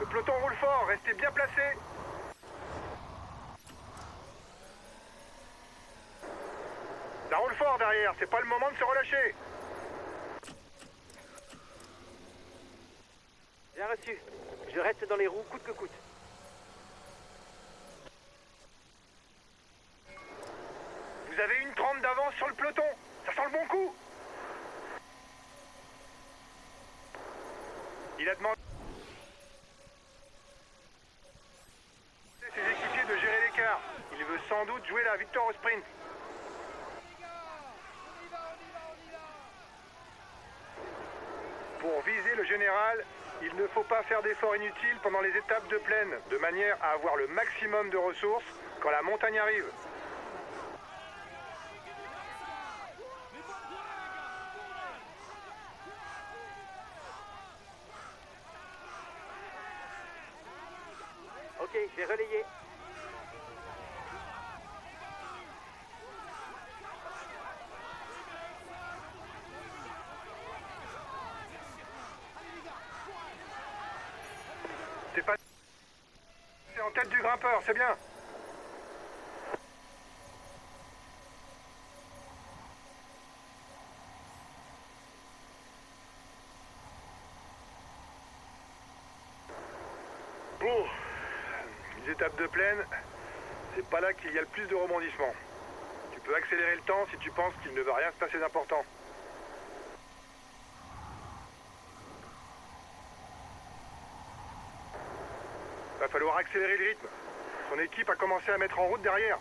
Le peloton roule fort, restez bien placés. Ça roule fort derrière, c'est pas le moment de se relâcher. Bien reçu. Je reste dans les roues coûte que coûte. Vous avez une trempe d'avance sur le peloton. Ça sent le bon coup. Il a demandé à ses équipiers de gérer l'écart. Il veut sans doute jouer la victoire au sprint. Pour viser le général, il ne faut pas faire d'efforts inutiles pendant les étapes de plaine, de manière à avoir le maximum de ressources quand la montagne arrive. Ok, j'ai relayé. C'est pas... C'est en tête du grimpeur, c'est bien. Bon, les étapes de plaine, c'est pas là qu'il y a le plus de rebondissements. Tu peux accélérer le temps si tu penses qu'il ne va rien se passer d'important. Va falloir accélérer le rythme. Son équipe a commencé à mettre en route derrière.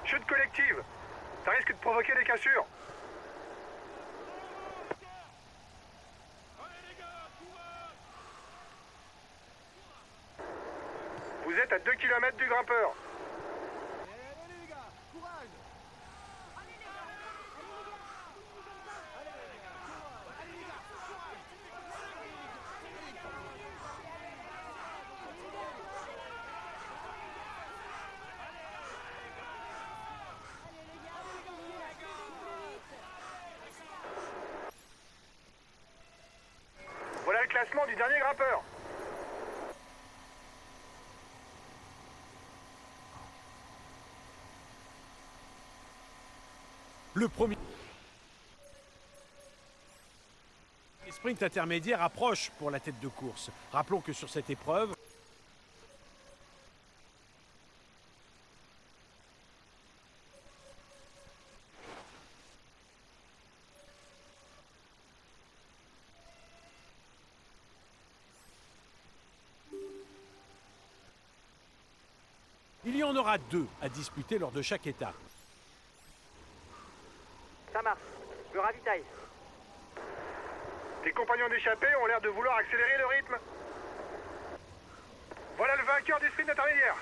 Chute collective. Ça risque de provoquer des cassures. Vous êtes à 2 km du grimpeur. Voilà le classement du dernier grimpeur. Le premier sprint intermédiaire approche pour la tête de course. Rappelons que sur cette épreuve, il y en aura 2 à disputer lors de chaque étape. Ça marche. Je ravitaille. Tes compagnons d'échappée ont l'air de vouloir accélérer le rythme. Voilà le vainqueur du sprint intermédiaire.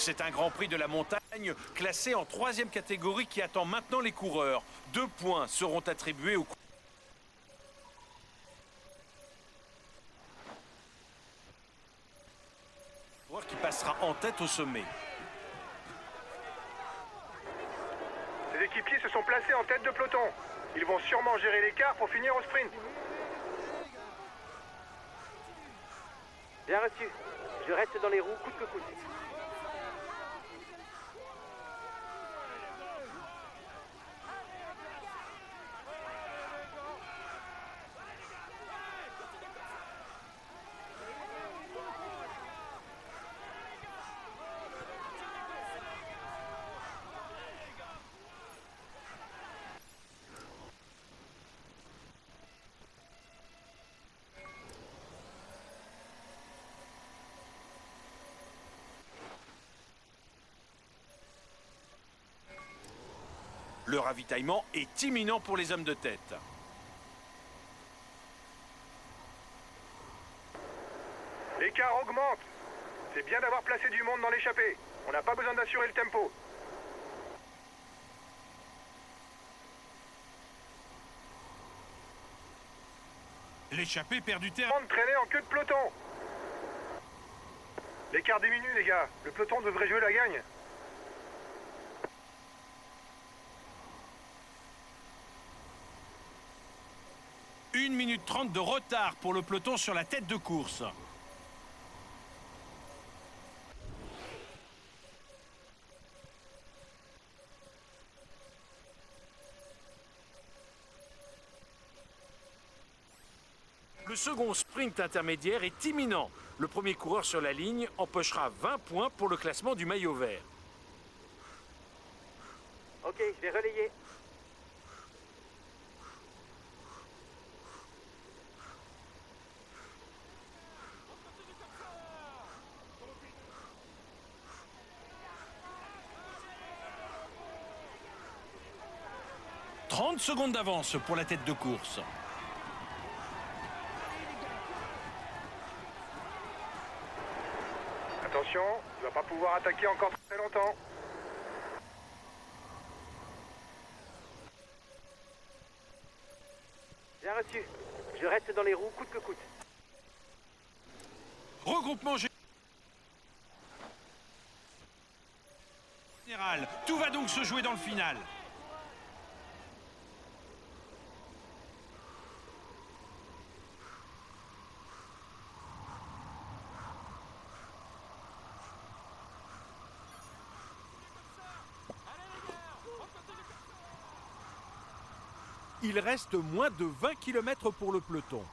C'est un Grand Prix de la montagne classé en 3e catégorie qui attend maintenant les coureurs. 2 points seront attribués aux coureur qui passera en tête au sommet. Ses équipiers se sont placés en tête de peloton. Ils vont sûrement gérer l'écart pour finir au sprint. Bien reçu. Je reste dans les roues coûte que coûte. Le ravitaillement est imminent pour les hommes de tête. L'écart augmente. C'est bien d'avoir placé du monde dans l'échappée. On n'a pas besoin d'assurer le tempo. L'échappée perd du terrain. On traîner en queue de peloton. L'écart diminue, les gars. Le peloton devrait jouer la gagne. Une minute 30 de retard pour le peloton sur la tête de course. Le second sprint intermédiaire est imminent. Le premier coureur sur la ligne empochera 20 points pour le classement du maillot vert. Ok, je vais relayer. « 30 secondes d'avance pour la tête de course. Attention, tu vas pas pouvoir attaquer encore très longtemps. Bien reçu. Je reste dans les roues coûte que coûte. Regroupement général. Tout va donc se jouer dans le final. Il reste moins de 20 km pour le peloton.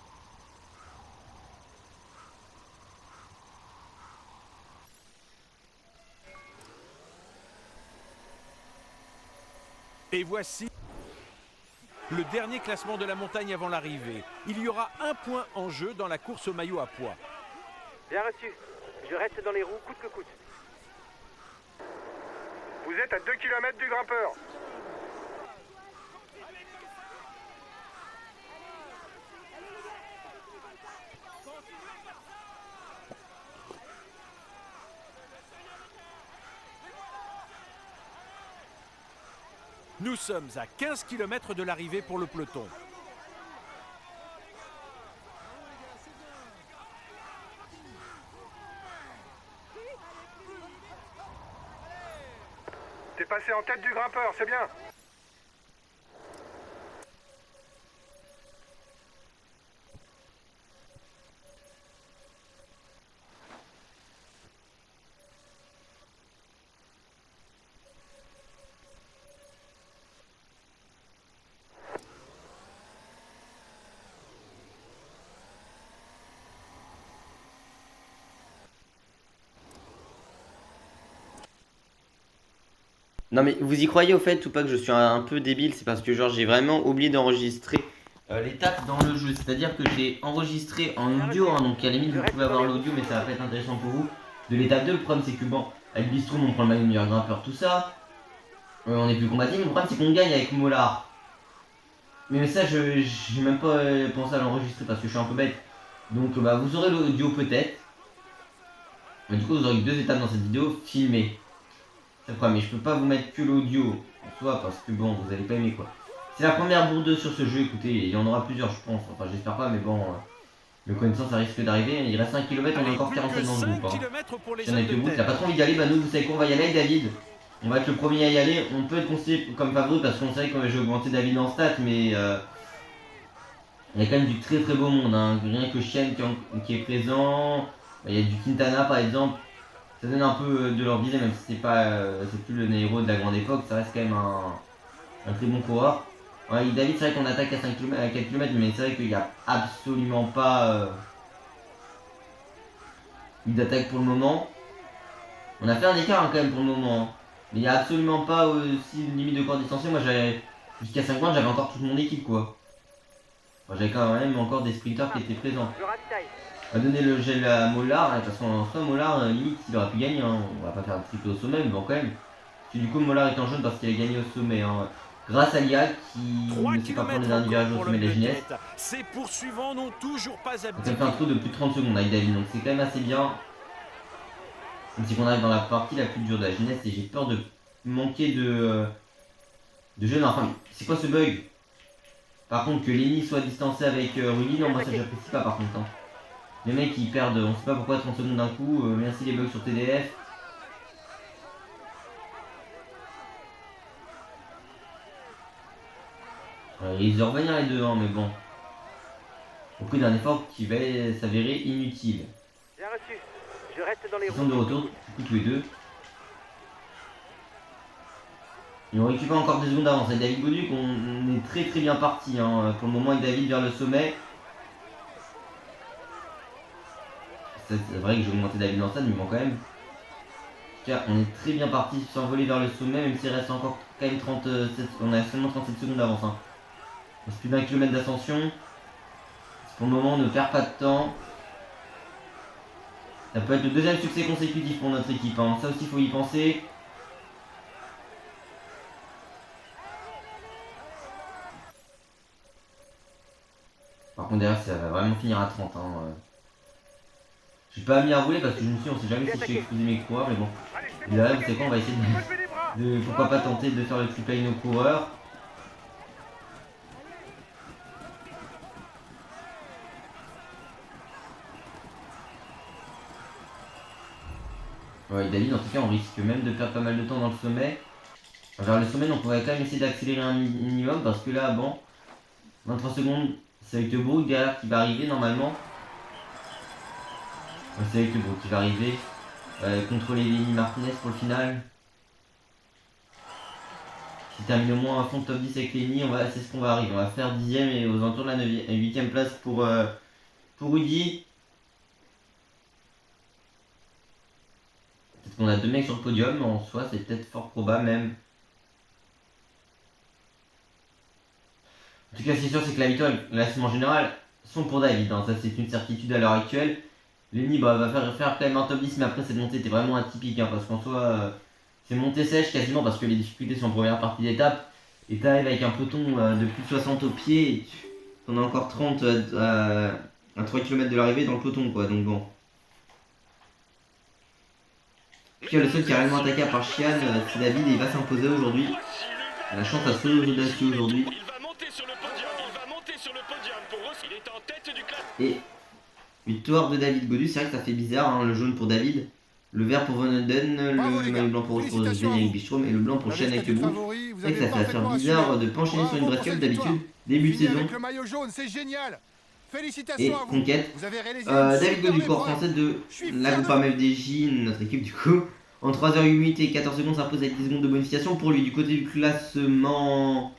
Et voici le dernier classement de la montagne avant l'arrivée. Il y aura un point en jeu dans la course au maillot à pois. Bien reçu. Je reste dans les roues coûte que coûte. Vous êtes à 2 km du grimpeur. Nous sommes à 15 km de l'arrivée pour le peloton. T'es passé en tête du grimpeur, c'est bien. Non mais vous y croyez au fait ou pas que je suis un peu débile? C'est parce que genre j'ai vraiment oublié d'enregistrer l'étape dans le jeu. C'est-à-dire que j'ai enregistré en audio, hein, donc à la limite vous pouvez avoir l'audio mais ça va pas être intéressant pour vous. De l'étape 2, le problème c'est que bon, avec Bistrom on prend le maillot de meilleur grimpeur, tout ça. On est plus combatif, mais le problème c'est qu'on gagne avec Mollard. Mais ça j'ai même pas pensé à l'enregistrer parce que je suis un peu bête. Donc bah vous aurez l'audio peut-être. Mais du coup vous aurez 2 étapes dans cette vidéo filmées. C'est le problème, mais je peux pas vous mettre que l'audio en soi parce que bon, vous allez pas aimer quoi. C'est la première bourdeuse sur ce jeu, écoutez, il y en aura plusieurs je pense, enfin j'espère pas, mais bon, le connaissance ça risque d'arriver, il reste 1 km, on est encore 47 dans le groupe. Si on est debout, t'as pas trop envie d'y aller, bah nous vous savez quoi, on va y aller avec David. On va être le premier à y aller, on peut être considéré comme favori parce qu'on savait que j'ai augmenté David en stats, mais il y a quand même du très beau monde, hein. Rien que Chien qui est présent, il y a du Quintana par exemple. Ça donne un peu de leur visée, même si c'est pas c'est plus le Nairo de la grande époque, ça reste quand même un très bon coureur. Ouais, David, c'est vrai qu'on attaque à 5 km, à 4 km, mais c'est vrai qu'il n'y a absolument pas eu d'attaque pour le moment. On a fait un écart hein, quand même pour le moment, hein. Mais il n'y a absolument pas aussi une limite de corps distancié. Moi j'avais jusqu'à 50, j'avais encore toute mon équipe quoi. Enfin, j'avais quand même encore des sprinters qui étaient présents. Je ravitaille. On va donner le gel à Mollard, hein, parce qu'en soi Mollard limite il aurait pu gagner, hein. On va pas faire un triple au sommet mais bon quand même. Puis du coup Mollard est en jaune parce qu'il a gagné au sommet, hein. Grâce à Lia qui ne sait pas prendre les derniers virages au sommet de la Gineste. Ces poursuivants n'ont toujours pas Donc abdiqué. ça fait un trou de plus de 30 secondes avec David, donc c'est quand même assez bien. Même si qu'on arrive dans la partie la plus dure de la jeunesse et j'ai peur de manquer de jeunes. Enfin, c'est quoi ce bug? Par contre, que Lenny soit distancé avec Rudy, non, moi ça j'apprécie pas par contre. Hein. Les mecs ils perdent, on sait pas pourquoi, 30 secondes d'un coup. Merci les bugs sur TDF. Ils ont revenir les deux, hein, mais bon. Au prix d'un effort qui va s'avérer inutile. Bien reçu. Je reste dans les Ils roues. sont de retour, du coup tous les deux. Et on récupère encore des secondes d'avance. Avec David Goduc, on est très bien parti hein, pour le moment avec David vers le sommet. C'est vrai que j'ai augmenté David dans ça, mais bon quand même. En tout cas, on est très bien parti s'envoler vers le sommet, même s'il reste encore quand même 37. On a seulement 37 secondes d'avance. Hein. Il reste plus d'un kilomètre d'ascension. Pour le moment, on ne perd pas de temps. Ça peut être le deuxième succès consécutif pour notre équipe. Hein. Ça aussi, il faut y penser. Par contre, derrière, ça va vraiment finir à 30. Hein. Je suis pas mis à rouler parce que je me suis dit, on sait jamais si je fais exploser mes coureurs. Mais bon, et là, vous savez quoi, on va essayer de pourquoi pas tenter de faire le triple nos coureurs. Ouais, David, en tout cas, on risque même de perdre pas mal de temps dans le sommet. Vers le sommet, on pourrait quand même essayer d'accélérer un minimum parce que là, bon, 23 secondes, c'est avec le Brook derrière qui va arriver normalement. Ouais, c'est avec le Brook qui va arriver. Contrôler Lenny Martinez pour le final. Qui termine au moins à fond de top 10 avec Lenny, c'est ce qu'on va arriver. On va faire 10ème et aux alentours de la 8ème place pour Rudy. Peut-être qu'on a deux mecs sur le podium, mais en soi, c'est peut-être fort probable même. En tout cas, c'est sûr, c'est que la victoire et le classement général sont pour David. Hein. Ça, c'est une certitude à l'heure actuelle. Lenny va faire quand même un top 10, mais après, cette montée était vraiment atypique. Hein, parce qu'en soi, c'est montée sèche quasiment parce que les difficultés sont en première partie d'étape. Et t'arrives avec un peloton de plus de 60 au pied. Et on a encore 30 à 3 km de l'arrivée dans le peloton, quoi. Donc bon. Puis le seul qui est réellement attaqué par Chian, c'est David et il va s'imposer aujourd'hui. La chance à Solo audacieux aujourd'hui. Et victoire de David Godu, c'est vrai que ça fait bizarre, hein, le jaune pour David, le vert pour Van Oden, le maillot blanc pour Sven-Erik Bistrom et le blanc pour Chian avec le Brook. C'est vrai que ça fait faire bizarre de pas enchaîner sur une Breath Cup d'habitude, début de saison. Et conquête. David Godu, corps français de la Groupama FDJ, notre équipe du coup. En 3h08 et 14 secondes, s'impose avec 10 secondes de bonification pour lui. Du côté du classement,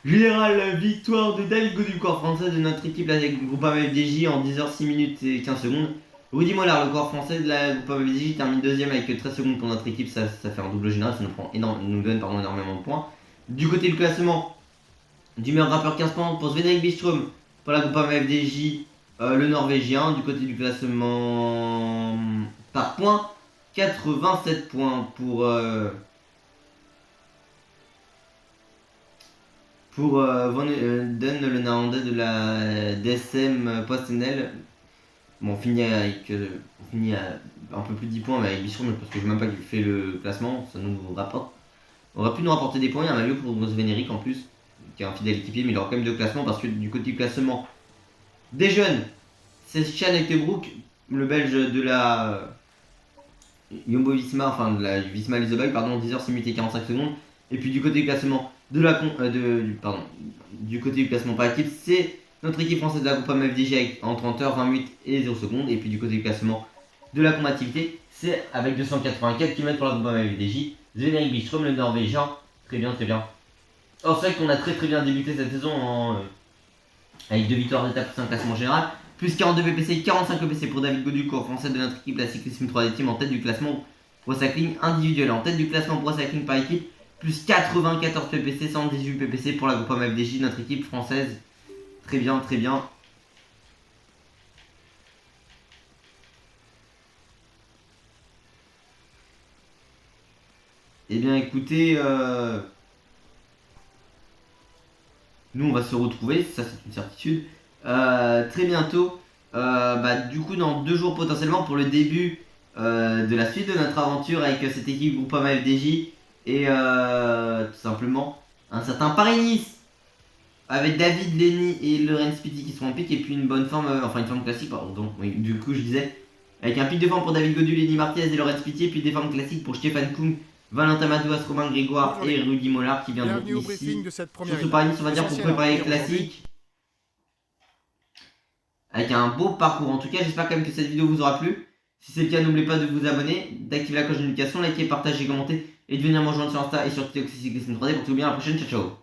général, victoire de David Godu, corps français de notre équipe avec Groupama FDJ en 10h06 minutes et 15 secondes. Rudy Mollard, le corps français de la Groupama FDJ, termine deuxième avec 13 secondes pour notre équipe. Ça fait un double général, ça nous donne énormément de points. Du côté du classement, du meilleur rappeur 15 points pour Sven-Erik Bistrom pour la Groupama FDJ, le Norvégien. Du côté du classement par points, 87 points pour Van Den, le Néerlandais de la DSM PostNL. Bon, on finit à un peu plus de 10 points avec Bistrom parce que je ne sais même pas qu'il fait le classement, ça nous rapporte. On aurait pu nous rapporter des points, il y a un maillot pour Sven-Erik en plus, qui est un fidèle équipier, mais il aura quand même de classement parce que du côté du classement des jeunes, c'est Chian Eckebrook, le belge de la Jumbo Visma, enfin de la Visma Leasebike, pardon, 10h 6 minutes et 45 secondes. Et puis du côté du classement du côté du classement par équipe, c'est notre équipe française de la Groupama FDJ en 30h 28 et 0 secondes. Et puis du côté du classement de la combativité, c'est avec 284 km pour la Groupama FDJ, Sven-Erik Bistrom, le Norvégien. Très bien, très bien. Alors c'est vrai qu'on a très bien débuté cette saison avec 2 victoires d'étape pour un classement général. Plus 42 PPC, 45 PPC pour David Godu, corps français de notre équipe, la Cyclisme 3D Team en tête du classement Pro Cycling individuel. En tête du classement Pro Cycling par équipe, plus 94 PPC, 118 PPC pour la Groupama FDJ, notre équipe française. Très bien, très bien. Eh bien écoutez, nous on va se retrouver, ça c'est une certitude. très bientôt. Du coup, dans 2 jours potentiellement pour le début de la suite de notre aventure avec cette équipe Groupama FDJ et tout simplement un certain Paris-Nice avec David, Lenny et Lorenz Pitti qui seront en pic et puis une bonne forme, une forme classique, pardon. Oui, du coup, je disais, avec un pic de forme pour David Godu, Lenny Martinez et Lorenz Pitti, et puis des formes classiques pour Stéphane Kung, Valentin Madouas, Romain Grégoire et Rudy Mollard qui viendront ici. Sur ce Paris-Nice, on va dire pour préparer les classiques. Avec un beau parcours. En tout cas, j'espère quand même que cette vidéo vous aura plu. Si c'est le cas, n'oubliez pas de vous abonner, d'activer la cloche de notification, liker, partager, commenter et de venir me rejoindre sur Insta et sur TikTok si c'est 3D pour tout bien. À la prochaine, ciao ciao.